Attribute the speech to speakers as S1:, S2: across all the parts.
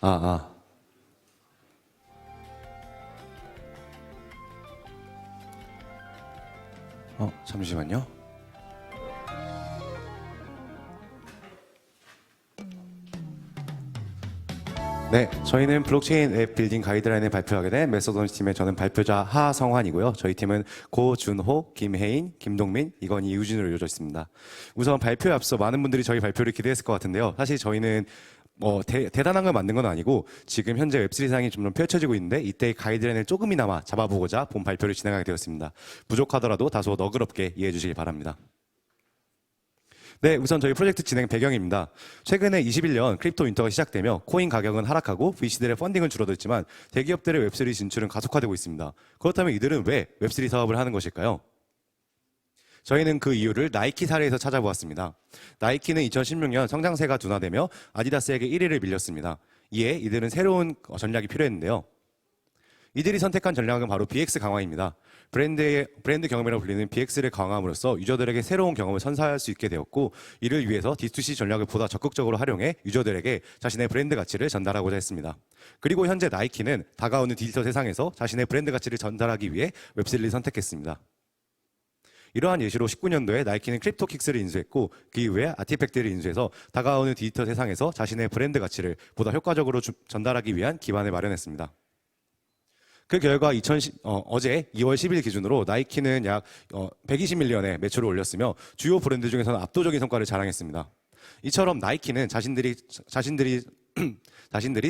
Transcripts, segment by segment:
S1: 아, 아. 잠시만요. 네, 저희는 블록체인 앱 빌딩 가이드라인을 발표하게 된 메소던스 팀의 저는 발표자 하성환이고요. 저희 팀은 고준호, 김혜인, 김동민, 이건희, 이우진으로 이루어져 있습니다. 우선 발표에 앞서 많은 분들이 저희 발표를 기대했을 것 같은데요. 사실 저희는 대단한 걸 만든 건 아니고 지금 현재 웹3 상이 좀 펼쳐지고 있는데 이때의 가이드라인을 조금이나마 잡아보고자 본 발표를 진행하게 되었습니다. 부족하더라도 다소 너그럽게 이해해 주시기 바랍니다. 네, 우선 저희 프로젝트 진행 배경입니다. 최근에 21년 크립토 윈터가 시작되며 코인 가격은 하락하고 VC들의 펀딩은 줄어들지만 대기업들의 웹3 진출은 가속화되고 있습니다. 그렇다면 이들은 왜 웹3 사업을 하는 것일까요? 저희는 그 이유를 나이키 사례에서 찾아보았습니다. 나이키는 2016년 성장세가 둔화되며 아디다스에게 1위를 밀렸습니다. 이에 이들은 새로운 전략이 필요했는데요. 이들이 선택한 전략은 바로 BX 강화입니다. 브랜드 경험이라고 불리는 BX를 강화함으로써 유저들에게 새로운 경험을 선사할 수 있게 되었고, 이를 위해서 D2C 전략을 보다 적극적으로 활용해 유저들에게 자신의 브랜드 가치를 전달하고자 했습니다. 그리고 현재 나이키는 다가오는 디지털 세상에서 자신의 브랜드 가치를 전달하기 위해 웹3를 선택했습니다. 이러한 예시로 19년도에 나이키는 크립토킥스를 인수했고 그 이후에 아티팩트를 인수해서 다가오는 디지털 세상에서 자신의 브랜드 가치를 보다 효과적으로 전달하기 위한 기반을 마련했습니다. 그 결과 어제 2월 10일 기준으로 나이키는 약 120밀리언의 매출을 올렸으며 주요 브랜드 중에서는 압도적인 성과를 자랑했습니다. 이처럼 나이키는 자신들이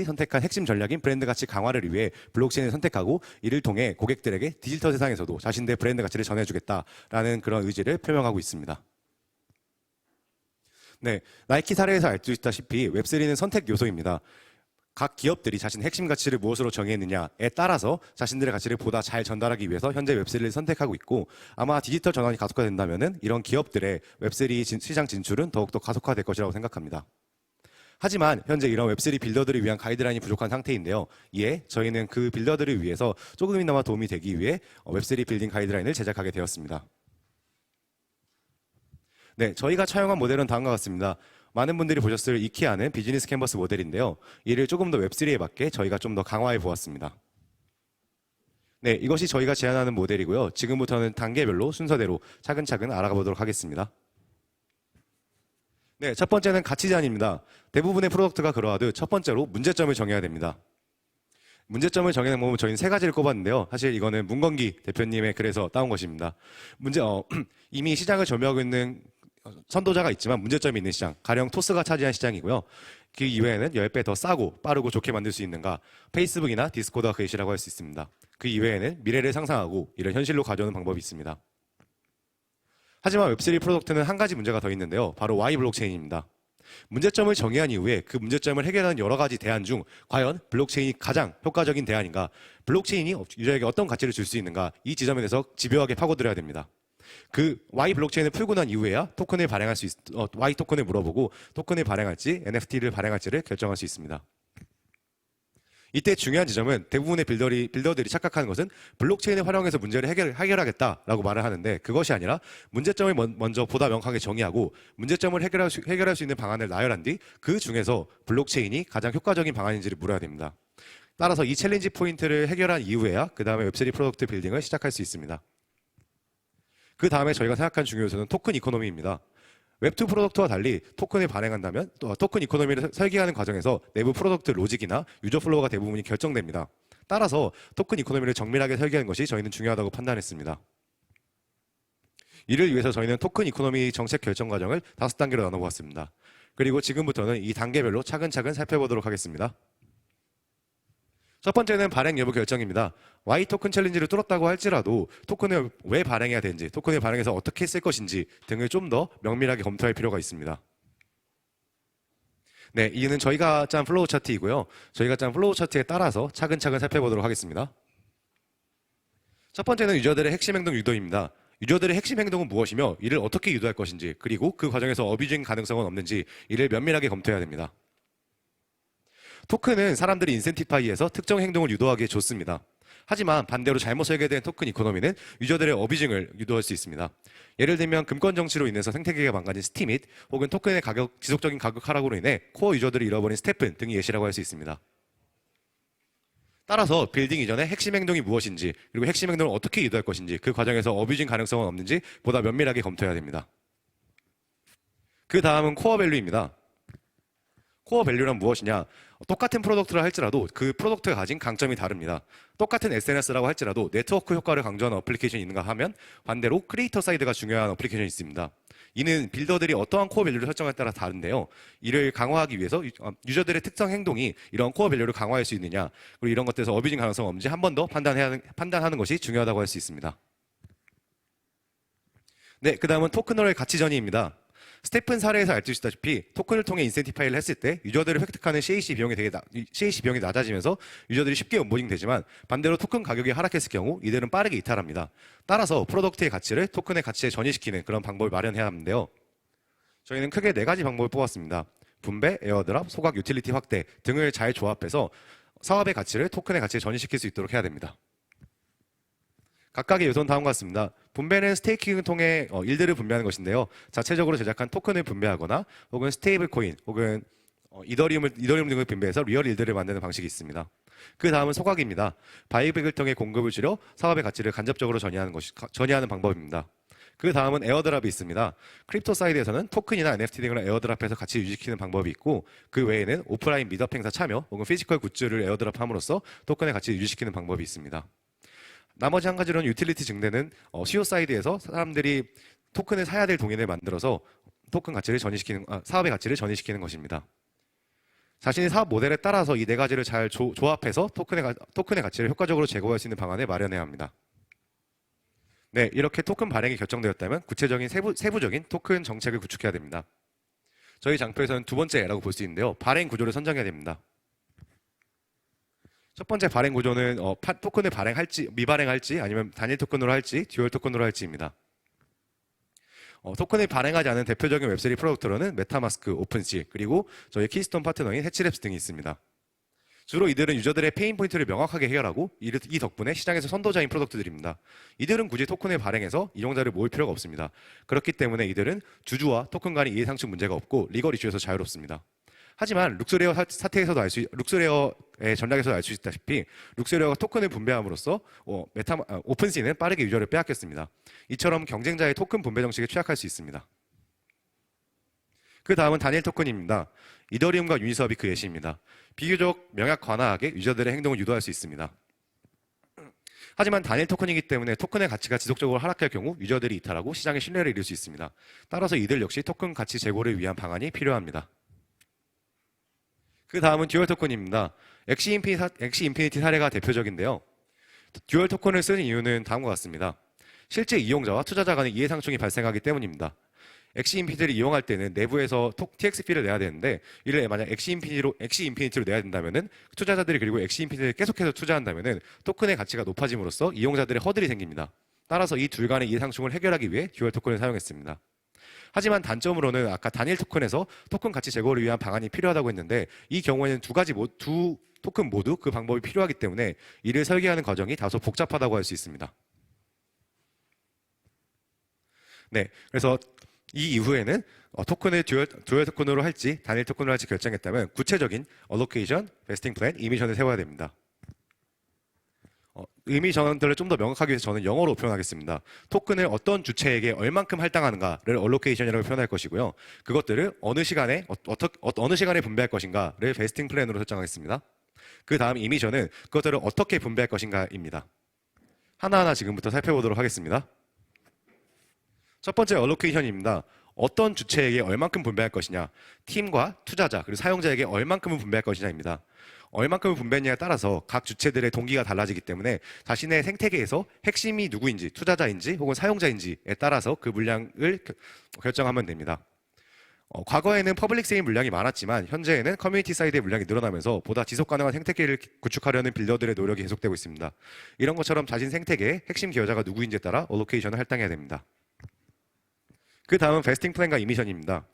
S1: 선택한 핵심 전략인 브랜드 가치 강화를 위해 블록체인을 선택하고 이를 통해 고객들에게 디지털 세상에서도 자신들의 브랜드 가치를 전해주겠다라는 그런 의지를 표명하고 있습니다. 네, 나이키 사례에서 알 수 있다시피 웹3는 선택 요소입니다. 각 기업들이 자신의 핵심 가치를 무엇으로 정의했느냐에 따라서 자신들의 가치를 보다 잘 전달하기 위해서 현재 웹3를 선택하고 있고, 아마 디지털 전환이 가속화된다면 이런 기업들의 웹3 시장 진출은 더욱더 가속화될 것이라고 생각합니다. 하지만 현재 이런 웹3 빌더들을 위한 가이드라인이 부족한 상태인데요. 이에 저희는 그 빌더들을 위해서 조금이나마 도움이 되기 위해 웹3 빌딩 가이드라인을 제작하게 되었습니다. 네, 저희가 차용한 모델은 다음과 같습니다. 많은 분들이 보셨을 이케아는 비즈니스 캔버스 모델인데요. 이를 조금 더 웹3에 맞게 저희가 좀 더 강화해 보았습니다. 네, 이것이 저희가 제안하는 모델이고요. 지금부터는 단계별로 순서대로 차근차근 알아가 보도록 하겠습니다. 네, 첫 번째는 가치 제안입니다. 대부분의 프로덕트가 그러하듯 첫 번째로 문제점을 정해야 됩니다. 문제점을 정해는 방법은 저희는 세 가지를 꼽았는데요. 사실 이거는 문건기 대표님의 글에서 따온 것입니다. 이미 시장을 점유하고 있는 선도자가 있지만 문제점이 있는 시장, 가령 토스가 차지한 시장이고요. 그 이외에는 10배 더 싸고 빠르고 좋게 만들 수 있는가, 페이스북이나 디스코드가 그 예시라고 할 수 있습니다. 그 이외에는 미래를 상상하고 이를 현실로 가져오는 방법이 있습니다. 하지만 웹3 프로덕트는 한 가지 문제가 더 있는데요. 바로 Y 블록체인입니다. 문제점을 정의한 이후에 그 문제점을 해결하는 여러 가지 대안 중 과연 블록체인이 가장 효과적인 대안인가, 블록체인이 유저에게 어떤 가치를 줄 수 있는가, 이 지점에 대해서 집요하게 파고들어야 됩니다. 그 Y 블록체인을 풀고 난 이후에야 Y 토큰을 물어보고 토큰을 발행할지 NFT를 발행할지를 결정할 수 있습니다. 이때 중요한 지점은 대부분의 빌더들이 착각하는 것은 블록체인을 활용해서 문제를 해결하겠다라고 말을 하는데, 그것이 아니라 문제점을 먼저 보다 명확하게 정의하고 문제점을 해결할 수 있는 방안을 나열한 뒤 그 중에서 블록체인이 가장 효과적인 방안인지를 물어야 됩니다. 따라서 이 챌린지 포인트를 해결한 이후에야 그 다음에 웹3 프로덕트 빌딩을 시작할 수 있습니다. 그 다음에 저희가 생각한 중요 요소는 토큰 이코노미입니다. 웹2 프로덕트와 달리 토큰을 발행한다면 또 토큰 이코노미를 설계하는 과정에서 내부 프로덕트 로직이나 유저 플로우가 대부분이 결정됩니다. 따라서 토큰 이코노미를 정밀하게 설계하는 것이 저희는 중요하다고 판단했습니다. 이를 위해서 저희는 토큰 이코노미 정책 결정 과정을 5단계로 나눠보았습니다. 그리고 지금부터는 이 단계별로 차근차근 살펴보도록 하겠습니다. 첫 번째는 발행 여부 결정입니다. Y 토큰 챌린지를 뚫었다고 할지라도 토큰을 왜 발행해야 되는지, 토큰을 발행해서 어떻게 쓸 것인지 등을 좀 더 명밀하게 검토할 필요가 있습니다. 네, 이는 저희가 짠 플로우 차트이고요. 저희가 짠 플로우 차트에 따라서 차근차근 살펴보도록 하겠습니다. 첫 번째는 유저들의 핵심 행동 유도입니다. 유저들의 핵심 행동은 무엇이며 이를 어떻게 유도할 것인지, 그리고 그 과정에서 어뷰징 가능성은 없는지 이를 면밀하게 검토해야 됩니다. 토큰은 사람들이 인센티파이에서 특정 행동을 유도하기에 좋습니다. 하지만 반대로 잘못 설계된 토큰 이코노미는 유저들의 어뷰징을 유도할 수 있습니다. 예를 들면 금권 정치로 인해서 생태계가 망가진 스티밋, 혹은 토큰의 지속적인 가격 하락으로 인해 코어 유저들이 잃어버린 스태픈 등이 예시라고 할 수 있습니다. 따라서 빌딩 이전에 핵심 행동이 무엇인지, 그리고 핵심 행동을 어떻게 유도할 것인지, 그 과정에서 어뷰징 가능성은 없는지 보다 면밀하게 검토해야 됩니다. 그 다음은 코어 밸류입니다. 코어 밸류란 무엇이냐? 똑같은 프로덕트를 할지라도 그 프로덕트가 가진 강점이 다릅니다. 똑같은 SNS라고 할지라도 네트워크 효과를 강조하는 어플리케이션이 있는가 하면 반대로 크리에이터 사이드가 중요한 어플리케이션이 있습니다. 이는 빌더들이 어떠한 코어 밸류를 설정에 따라 다른데요. 이를 강화하기 위해서 유저들의 특성 행동이 이런 코어 밸류를 강화할 수 있느냐, 그리고 이런 것들에서 어뷰징 가능성 없는지 한 번 더 판단하는 것이 중요하다고 할 수 있습니다. 네, 그 다음은 토큰으로의 가치 전이입니다. 스테픈 사례에서 알 수 있다시피 토큰을 통해 인센티브 파일을 했을 때 유저들을 획득하는 CAC 비용이 낮아지면서 유저들이 쉽게 온보딩 되지만 반대로 토큰 가격이 하락했을 경우 이들은 빠르게 이탈합니다. 따라서 프로덕트의 가치를 토큰의 가치에 전이시키는 그런 방법을 마련해야 하는데요. 저희는 크게 4가지 방법을 뽑았습니다. 분배, 에어드랍, 소각, 유틸리티 확대 등을 잘 조합해서 사업의 가치를 토큰의 가치에 전이시킬 수 있도록 해야 됩니다. 각각의 요소는 다음과 같습니다. 분배는 스테이킹을 통해 일들을 분배하는 것인데요. 자체적으로 제작한 토큰을 분배하거나 혹은 스테이블 코인 혹은 이더리움 등을 분배해서 리얼 일들을 만드는 방식이 있습니다. 그 다음은 소각입니다. 바이백을 통해 공급을 줄여 사업의 가치를 간접적으로 전이하는 방법입니다. 그 다음은 에어드랍이 있습니다. 크립토 사이드에서는 토큰이나 NFT 등을 에어드랍해서 같이 유지시키는 방법이 있고 그 외에는 오프라인 미드업 행사 참여 혹은 피지컬 굿즈를 에어드랍함으로써 토큰의 가치를 유지시키는 방법이 있습니다. 나머지 한 가지로는 유틸리티 증대는 수요 사이드에서 사람들이 토큰을 사야 될 동인을 만들어서 사업의 가치를 전이시키는 것입니다. 자신의 사업 모델에 따라서 이 4가지를 잘 조합해서 토큰의 가치를 효과적으로 제고할 수 있는 방안을 마련해야 합니다. 네, 이렇게 토큰 발행이 결정되었다면 구체적인 세부적인 토큰 정책을 구축해야 됩니다. 저희 장표에서는 2번째라고 볼 수 있는데요. 발행 구조를 선정해야 됩니다. 첫 번째 발행 구조는 토큰을 발행할지 미발행할지 아니면 단일 토큰으로 할지 듀얼 토큰으로 할지입니다. 토큰을 발행하지 않은 대표적인 웹3 프로덕트로는 메타마스크, 오픈시 그리고 저희 키스톤 파트너인 해치랩스 등이 있습니다. 주로 이들은 유저들의 페인 포인트를 명확하게 해결하고 이 덕분에 시장에서 선도자인 프로덕트들입니다. 이들은 굳이 토큰을 발행해서 이용자를 모을 필요가 없습니다. 그렇기 때문에 이들은 주주와 토큰 간의 이해상충 문제가 없고 리걸 이슈에서 자유롭습니다. 하지만 룩스레어의 전략에서 알 수 있다시피 룩스레어가 토큰을 분배함으로써 오픈시는 빠르게 유저를 빼앗겼습니다. 이처럼 경쟁자의 토큰 분배 정책에 취약할 수 있습니다. 그 다음은 단일 토큰입니다. 이더리움과 유니스왑이 그 예시입니다. 비교적 명약 관화하게 유저들의 행동을 유도할 수 있습니다. 하지만 단일 토큰이기 때문에 토큰의 가치가 지속적으로 하락할 경우 유저들이 이탈하고 시장의 신뢰를 잃을 수 있습니다. 따라서 이들 역시 토큰 가치 제고를 위한 방안이 필요합니다. 그 다음은 듀얼 토큰입니다. 엑시 인피니티 사례가 대표적인데요. 듀얼 토큰을 쓰는 이유는 다음과 같습니다. 실제 이용자와 투자자 간의 이해상충이 발생하기 때문입니다. 엑시 인피니티를 이용할 때는 내부에서 TXP를 내야 되는데 이를 만약 엑시 인피니티로 내야 된다면은 투자자들이 그리고 엑시 인피니티를 계속해서 투자한다면은 토큰의 가치가 높아짐으로써 이용자들의 허들이 생깁니다. 따라서 이 둘 간의 이해상충을 해결하기 위해 듀얼 토큰을 사용했습니다. 하지만 단점으로는 아까 단일 토큰에서 토큰 가치 제고를 위한 방안이 필요하다고 했는데 이 경우에는 두 토큰 모두 그 방법이 필요하기 때문에 이를 설계하는 과정이 다소 복잡하다고 할 수 있습니다. 네, 그래서 이 이후에는 토큰을 듀얼 토큰으로 할지 단일 토큰으로 할지 결정했다면 구체적인 알로케이션, 베스팅 플랜, 이미션을 세워야 됩니다. 의미 전환들을 좀 더 명확하게 해서 저는 영어로 표현하겠습니다. 토큰을 어떤 주체에게 얼만큼 할당하는가를 알로케이션이라고 표현할 것이고요. 그것들을 어느 시간에 분배할 것인가를 베스팅 플랜으로 설정하겠습니다. 그 다음 이미션은 그것들을 어떻게 분배할 것인가입니다. 하나하나 지금부터 살펴보도록 하겠습니다. 첫 번째 알로케이션입니다. 어떤 주체에게 얼만큼 분배할 것이냐, 팀과 투자자 그리고 사용자에게 얼만큼을 분배할 것이냐입니다. 얼만큼을 분배했냐에 따라서 각 주체들의 동기가 달라지기 때문에 자신의 생태계에서 핵심이 누구인지, 투자자인지 혹은 사용자인지에 따라서 그 물량을 결정하면 됩니다. 과거에는 퍼블릭 세일 물량이 많았지만 현재에는 커뮤니티 사이드의 물량이 늘어나면서 보다 지속 가능한 생태계를 구축하려는 빌더들의 노력이 계속되고 있습니다. 이런 것처럼 자신 생태계의 핵심 기여자가 누구인지에 따라 알로케이션을 할당해야 됩니다. 그 다음은 베스팅 플랜과 이미션입니다.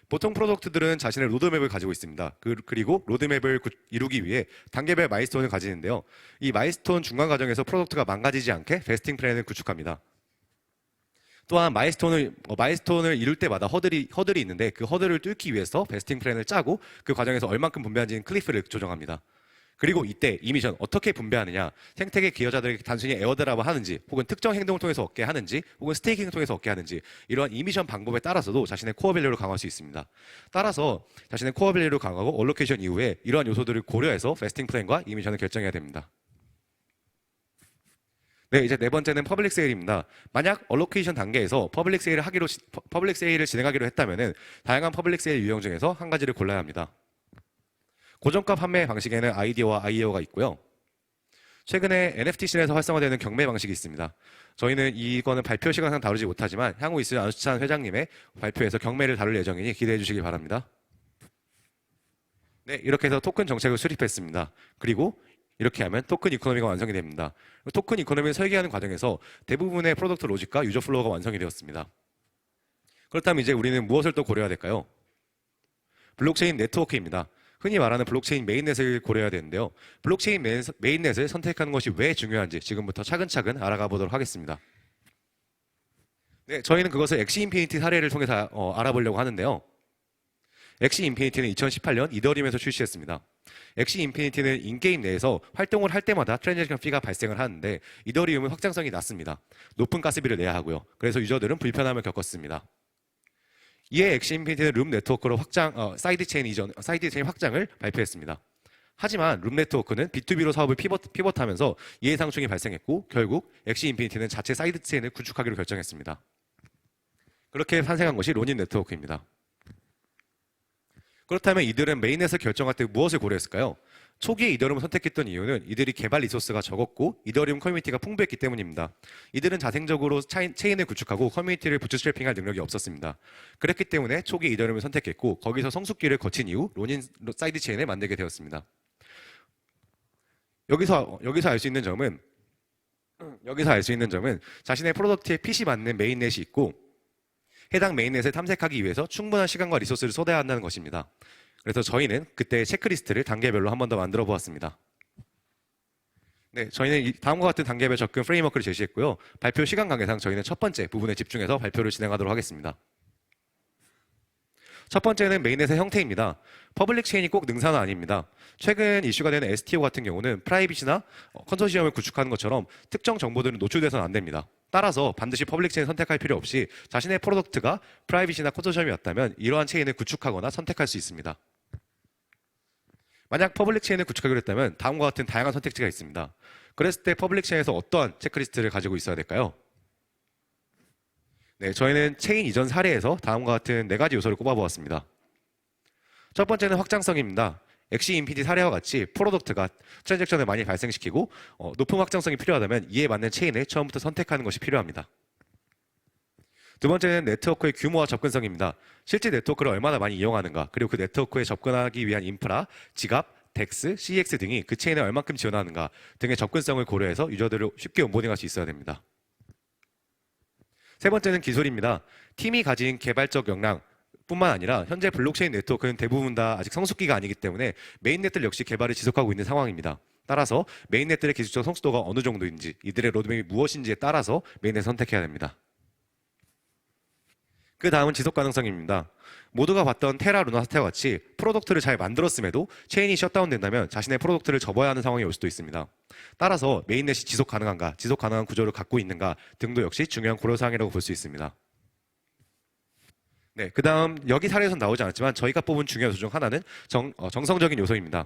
S1: 보통 프로덕트들은 자신의 로드맵을 가지고 있습니다. 그리고 로드맵을 이루기 위해 단계별 마일스톤을 가지는데요. 이 마일스톤 중간 과정에서 프로덕트가 망가지지 않게 베스팅 플랜을 구축합니다. 또한 마일스톤을 이룰 때마다 허들이 있는데 그 허들을 뚫기 위해서 베스팅 플랜을 짜고 그 과정에서 얼만큼 분배하는지는 클리프를 조정합니다. 그리고 이때 이미션 어떻게 분배하느냐, 생태계 기여자들에게 단순히 에어드랍을 하는지, 혹은 특정 행동을 통해서 얻게 하는지, 혹은 스테이킹을 통해서 얻게 하는지, 이러한 이미션 방법에 따라서도 자신의 코어 밸류를 강화할 수 있습니다. 따라서 자신의 코어 밸류를 강화하고 얼로케이션 이후에 이러한 요소들을 고려해서 베스팅 플랜과 이미션을 결정해야 됩니다. 네, 이제 네 번째는 퍼블릭 세일입니다. 만약 얼로케이션 단계에서 퍼블릭 세일을 진행하기로 했다면은 다양한 퍼블릭 세일 유형 중에서 한 가지를 골라야 합니다. 고정가 판매 방식에는 아이디어와 IEO가 있고요. 최근에 NFT 씬에서 활성화되는 경매 방식이 있습니다. 저희는 이거는 발표 시간상 다루지 못하지만 향후 있을 안수찬 회장님의 발표에서 경매를 다룰 예정이니 기대해 주시기 바랍니다. 네, 이렇게 해서 토큰 정책을 수립했습니다. 그리고 이렇게 하면 토큰 이코노미가 완성이 됩니다. 토큰 이코노미를 설계하는 과정에서 대부분의 프로덕트 로직과 유저 플로우가 완성이 되었습니다. 그렇다면 이제 우리는 무엇을 또 고려해야 될까요? 블록체인 네트워크입니다. 흔히 말하는 블록체인 메인넷을 고려해야 되는데요. 블록체인 메인넷을 선택하는 것이 왜 중요한지 지금부터 차근차근 알아가 보도록 하겠습니다. 네, 저희는 그것을 엑시 인피니티 사례를 통해서 알아보려고 하는데요. 엑시 인피니티는 2018년 이더리움에서 출시했습니다. 엑시 인피니티는 인게임 내에서 활동을 할 때마다 트랜잭션 피가 발생을 하는데 이더리움은 확장성이 낮습니다. 높은 가스비를 내야 하고요. 그래서 유저들은 불편함을 겪었습니다. 이에 엑시 인피니티는 룸 네트워크로 사이드 체인 확장을 발표했습니다. 하지만 룸 네트워크는 B2B로 사업을 피벗하면서 이해상충이 발생했고 결국 엑시 인피니티는 자체 사이드 체인을 구축하기로 결정했습니다. 그렇게 탄생한 것이 로닌 네트워크입니다. 그렇다면 이들은 메인넷을 결정할 때 무엇을 고려했을까요? 초기에 이더리움을 선택했던 이유는 이들이 개발 리소스가 적었고 이더리움 커뮤니티가 풍부했기 때문입니다. 이들은 자생적으로 체인을 구축하고 커뮤니티를 부츠스트래핑할 능력이 없었습니다. 그렇기 때문에 초기에 이더리움을 선택했고 거기서 성숙기를 거친 이후 로닌 사이드 체인을 만들게 되었습니다. 여기서 알 수 있는 점은 자신의 프로덕트에 핏이 맞는 메인넷이 있고 해당 메인넷을 탐색하기 위해서 충분한 시간과 리소스를 쏟아야 한다는 것입니다. 그래서 저희는 그때 체크리스트를 단계별로 한 번 더 만들어 보았습니다. 네, 저희는 다음과 같은 단계별 접근 프레임워크를 제시했고요. 발표 시간 관계상 저희는 첫 번째 부분에 집중해서 발표를 진행하도록 하겠습니다. 첫 번째는 메인넷의 형태입니다. 퍼블릭 체인이 꼭 능사는 아닙니다. 최근 이슈가 되는 STO 같은 경우는 프라이빗이나 컨소시엄을 구축하는 것처럼 특정 정보들은 노출돼서는 안 됩니다. 따라서 반드시 퍼블릭 체인 선택할 필요 없이 자신의 프로덕트가 프라이빗이나 컨소시엄이었다면 이러한 체인을 구축하거나 선택할 수 있습니다. 만약 퍼블릭 체인을 구축하기로 했다면 다음과 같은 다양한 선택지가 있습니다. 그랬을 때 퍼블릭 체인에서 어떠한 체크리스트를 가지고 있어야 될까요? 네, 저희는 체인 이전 사례에서 다음과 같은 네 가지 요소를 꼽아보았습니다. 첫 번째는 확장성입니다. 엑시 인피니티 사례와 같이 프로덕트가 트랜잭션을 많이 발생시키고 높은 확장성이 필요하다면 이에 맞는 체인을 처음부터 선택하는 것이 필요합니다. 두 번째는 네트워크의 규모와 접근성입니다. 실제 네트워크를 얼마나 많이 이용하는가, 그리고 그 네트워크에 접근하기 위한 인프라, 지갑, 덱스, CX 등이 그 체인에 얼만큼 지원하는가 등의 접근성을 고려해서 유저들을 쉽게 온보딩할 수 있어야 됩니다. 세 번째는 기술입니다. 팀이 가진 개발적 역량 뿐만 아니라 현재 블록체인 네트워크는 대부분 다 아직 성숙기가 아니기 때문에 메인넷들 역시 개발을 지속하고 있는 상황입니다. 따라서 메인넷들의 기술적 성숙도가 어느 정도인지, 이들의 로드맵이 무엇인지에 따라서 메인넷을 선택해야 됩니다. 그 다음은 지속 가능성입니다. 모두가 봤던 테라 루나 사태와 같이 프로덕트를 잘 만들었음에도 체인이 셧다운된다면 자신의 프로덕트를 접어야 하는 상황이 올 수도 있습니다. 따라서 메인넷이 지속 가능한가, 지속 가능한 구조를 갖고 있는가 등도 역시 중요한 고려사항이라고 볼 수 있습니다. 네, 그 다음 여기 사례에서는 나오지 않았지만 저희가 뽑은 중요한 요소 중 하나는 정성적인 요소입니다.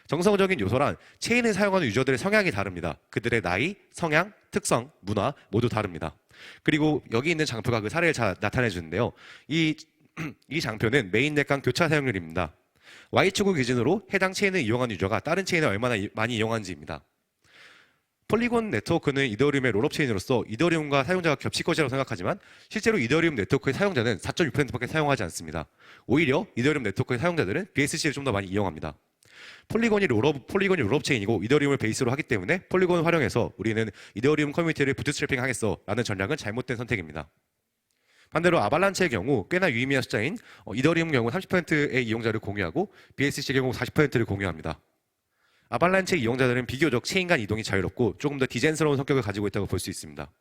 S1: 정성적인 요소란 체인을 사용하는 유저들의 성향이 다릅니다. 그들의 나이, 성향, 특성, 문화 모두 다릅니다. 그리고 여기 있는 장표가 그 사례를 잘 나타내 주는데요. 이 장표는 메인넷 간 교차 사용률입니다. Y축을 기준으로 해당 체인을 이용하는 유저가 다른 체인을 얼마나 많이 이용하는지입니다. 폴리곤 네트워크는 이더리움의 롤업 체인으로서 이더리움과 사용자가 겹칠 것이라고 생각하지만 실제로 이더리움 네트워크의 사용자는 4.6%밖에 사용하지 않습니다. 오히려 이더리움 네트워크의 사용자들은 BSC를 좀 더 많이 이용합니다. 폴리곤이 롤업 체인이고 이더리움을 베이스로 하기 때문에 폴리곤을 활용해서 우리는 이더리움 커뮤니티를 부트스트래핑 하겠어 라는 전략은 잘못된 선택입니다. 반대로 아발란체의 경우 꽤나 유의미한 숫자인 이더리움 경우 30%의 이용자를 공유하고 BSC의 경우 40%를 공유합니다. 아발란체 이용자들은 비교적 체인 간 이동이 자유롭고 조금 더 디젠스러운 성격을 가지고 있다고 볼 수 있습니다.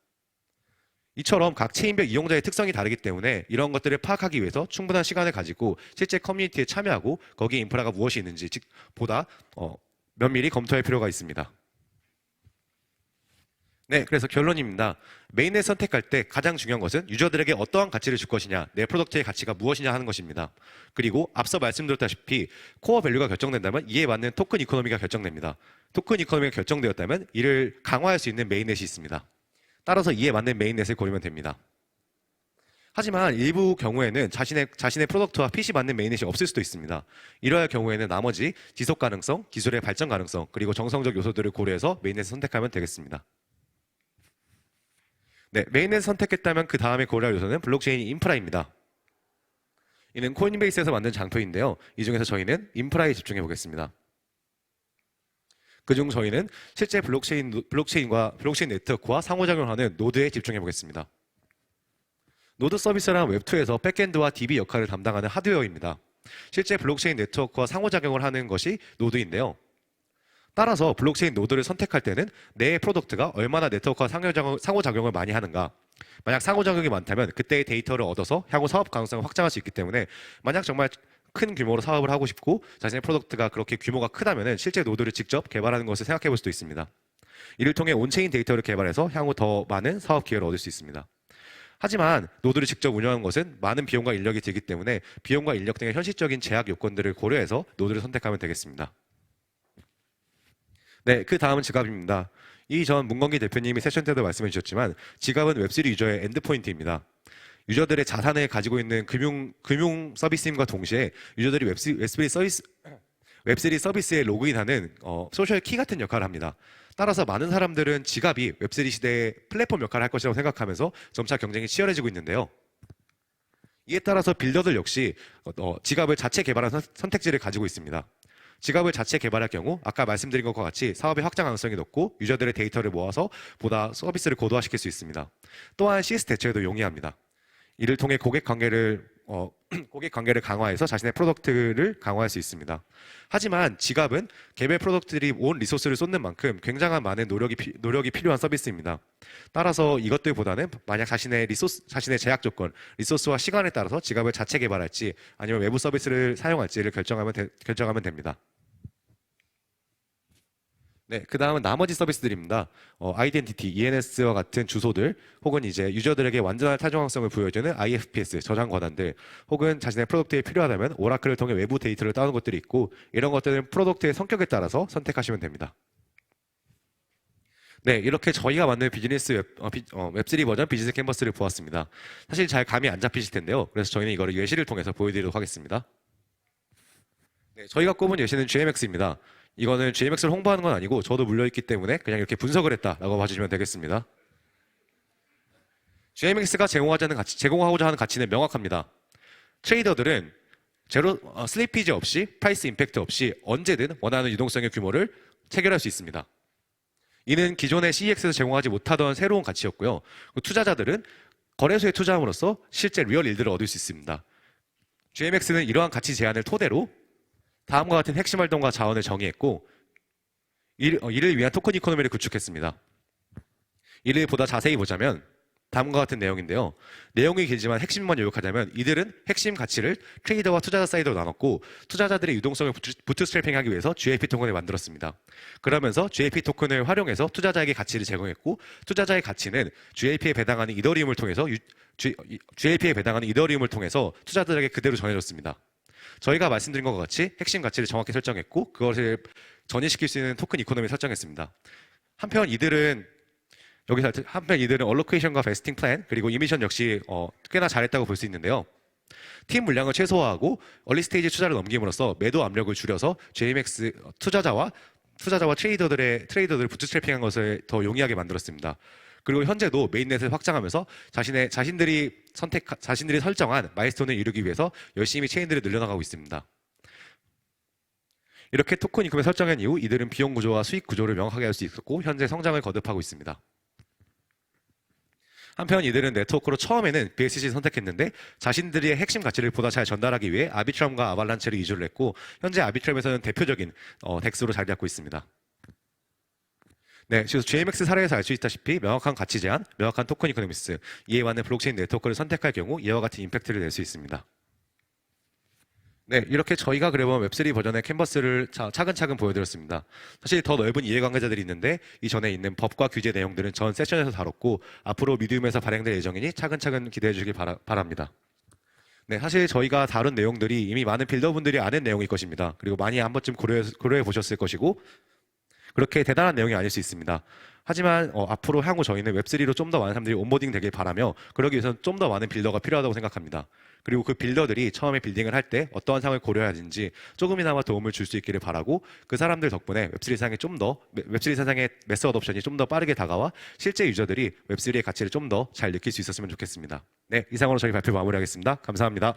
S1: 이처럼 각 체인별 이용자의 특성이 다르기 때문에 이런 것들을 파악하기 위해서 충분한 시간을 가지고 실제 커뮤니티에 참여하고 거기에 인프라가 무엇이 있는지 보다 면밀히 검토할 필요가 있습니다. 네, 그래서 결론입니다. 메인넷 선택할 때 가장 중요한 것은 유저들에게 어떠한 가치를 줄 것이냐, 내 프로덕트의 가치가 무엇이냐 하는 것입니다. 그리고 앞서 말씀드렸다시피 코어 밸류가 결정된다면 이에 맞는 토큰 이코노미가 결정됩니다. 토큰 이코노미가 결정되었다면 이를 강화할 수 있는 메인넷이 있습니다. 따라서 이에 맞는 메인넷을 고르면 됩니다. 하지만 일부 경우에는 자신의 프로덕트와 핏이 맞는 메인넷이 없을 수도 있습니다. 이러할 경우에는 나머지 지속 가능성, 기술의 발전 가능성, 그리고 정성적 요소들을 고려해서 메인넷을 선택하면 되겠습니다. 네, 메인넷 선택했다면 그 다음에 고려할 요소는 블록체인 인프라입니다. 이는 코인베이스에서 만든 장표인데요. 이 중에서 저희는 인프라에 집중해 보겠습니다. 그중 저희는 실제 블록체인과 블록체인 네트워크와 상호작용하는 노드에 집중해 보겠습니다. 노드 서비스란 웹2에서 백엔드와 DB 역할을 담당하는 하드웨어입니다. 실제 블록체인 네트워크와 상호작용을 하는 것이 노드인데요. 따라서 블록체인 노드를 선택할 때는 내 프로덕트가 얼마나 네트워크와 상호작용을 많이 하는가, 만약 상호작용이 많다면 그때의 데이터를 얻어서 향후 사업 가능성을 확장할 수 있기 때문에 만약 정말 큰 규모로 사업을 하고 싶고 자신의 프로덕트가 그렇게 규모가 크다면 실제 노드를 직접 개발하는 것을 생각해 볼 수도 있습니다. 이를 통해 온체인 데이터를 개발해서 향후 더 많은 사업 기회를 얻을 수 있습니다. 하지만 노드를 직접 운영하는 것은 많은 비용과 인력이 들기 때문에 비용과 인력 등의 현실적인 제약 요건들을 고려해서 노드를 선택하면 되겠습니다. 네, 그 다음은 지갑입니다. 이전 문건기 대표님이 세션 때도 말씀해 주셨지만 지갑은 웹3 유저의 엔드포인트입니다. 유저들의 자산을 가지고 있는 금융 서비스임과 동시에 유저들이 웹3 서비스에 로그인하는 소셜 키 같은 역할을 합니다. 따라서 많은 사람들은 지갑이 웹3 시대의 플랫폼 역할을 할 것이라고 생각하면서 점차 경쟁이 치열해지고 있는데요. 이에 따라서 빌더들 역시 지갑을 자체 개발한 선택지를 가지고 있습니다. 지갑을 자체 개발할 경우 아까 말씀드린 것과 같이 사업의 확장 가능성이 높고 유저들의 데이터를 모아서 보다 서비스를 고도화시킬 수 있습니다. 또한 CS 대처에도 용이합니다. 이를 통해 고객 관계를 강화해서 자신의 프로덕트를 강화할 수 있습니다. 하지만 지갑은 개별 프로덕트들이 온 리소스를 쏟는 만큼 굉장한 많은 노력이 필요한 서비스입니다. 따라서 이것들보다는 만약 자신의 제약 조건, 리소스와 시간에 따라서 지갑을 자체 개발할지 아니면 외부 서비스를 사용할지를 결정하면 됩니다. 네, 그 다음은 나머지 서비스들입니다. 아이덴티티, ENS와 같은 주소들, 혹은 이제 유저들에게 완전한 타정성을 부여해주는 IFPS, 저장 권한들, 혹은 자신의 프로덕트에 필요하다면 오라클을 통해 외부 데이터를 따오는 것들이 있고, 이런 것들은 프로덕트의 성격에 따라서 선택하시면 됩니다. 네, 이렇게 저희가 만든 비즈니스 웹3 버전 비즈니스 캔버스를 보았습니다. 사실 잘 감이 안 잡히실 텐데요. 그래서 저희는 이거를 예시를 통해서 보여드리도록 하겠습니다. 네, 저희가 꼽은 예시는 GMX입니다. 이거는 GMX를 홍보하는 건 아니고 저도 물려있기 때문에 그냥 이렇게 분석을 했다라고 봐주시면 되겠습니다. GMX가 제공하고자 하는 가치는 명확합니다. 트레이더들은 슬리피지 없이, 프라이스 임팩트 없이 언제든 원하는 유동성의 규모를 체결할 수 있습니다. 이는 기존의 CEX에서 제공하지 못하던 새로운 가치였고요. 투자자들은 거래소에 투자함으로써 실제 리얼 일들을 얻을 수 있습니다. GMX는 이러한 가치 제한을 토대로 다음과 같은 핵심 활동과 자원을 정의했고 이를 위한 토큰 이코노미를 구축했습니다. 이를 보다 자세히 보자면 다음과 같은 내용인데요. 내용이 길지만 핵심만 요약하자면 이들은 핵심 가치를 트레이더와 투자자 사이드로 나눴고 투자자들의 유동성을 부트스트래핑하기 위해서 GAP 토큰을 만들었습니다. 그러면서 GAP 토큰을 활용해서 투자자에게 가치를 제공했고 투자자의 가치는 GAP에 배당하는 이더리움을 통해서 투자자들에게 그대로 전해졌습니다. 저희가 말씀드린 것과 같이 핵심 가치를 정확히 설정했고 그것을 전이시킬 수 있는 토큰 이코노미를 설정했습니다. 한편 이들은 얼로케이션과 베스팅 플랜 그리고 이미션 역시 꽤나 잘했다고 볼 수 있는데요. 팀 물량을 최소화하고 얼리 스테이지 투자를 넘김으로써 매도 압력을 줄여서 JMX 투자자와 트레이더들을 부트스트래핑한 것을 더 용이하게 만들었습니다. 그리고 현재도 메인넷을 확장하면서 자신들이 설정한 마일스톤을 이루기 위해서 열심히 체인들을 늘려나가고 있습니다. 이렇게 토큰 입금을 설정한 이후 이들은 비용 구조와 수익 구조를 명확하게 할 수 있었고 현재 성장을 거듭하고 있습니다. 한편 이들은 네트워크로 처음에는 BSC를 선택했는데 자신들의 핵심 가치를 보다 잘 전달하기 위해 아비트럼과 아발란체를 이주를 했고 현재 아비트럼에서는 대표적인 덱스로 자리 잡고 있습니다. 네, 그래서 GMX 사례에서 알 수 있다시피 명확한 가치 제한, 명확한 토큰 이코노미스, 이에 맞는 블록체인 네트워크를 선택할 경우 이와 같은 임팩트를 낼 수 있습니다.
S2: 네, 이렇게 저희가 그려본 웹3 버전의 캔버스를 차근차근 보여드렸습니다. 사실 더 넓은 이해관계자들이 있는데 이전에 있는 법과 규제 내용들은 전 세션에서 다뤘고 앞으로 미디움에서 발행될 예정이니 차근차근 기대해 주시기 바랍니다. 네, 사실 저희가 다룬 내용들이 이미 많은 빌더분들이 아는 내용일 것입니다. 그리고 많이 한 번쯤 고려해 보셨을 것이고 그렇게 대단한 내용이 아닐 수 있습니다. 하지만 앞으로 향후 저희는 웹3로 좀 더 많은 사람들이 온보딩 되길 바라며 그러기 위해서는 좀 더 많은 빌더가 필요하다고 생각합니다. 그리고 그 빌더들이 처음에 빌딩을 할 때 어떠한 상황을 고려해야 하는지 조금이나마 도움을 줄 수 있기를 바라고 그 사람들 덕분에 웹3 세상에 웹3 세상의 매스 어덥션이 좀 더 빠르게 다가와 실제 유저들이 웹3의 가치를 좀 더 잘 느낄 수 있었으면 좋겠습니다. 네, 이상으로 저희 발표 마무리하겠습니다. 감사합니다.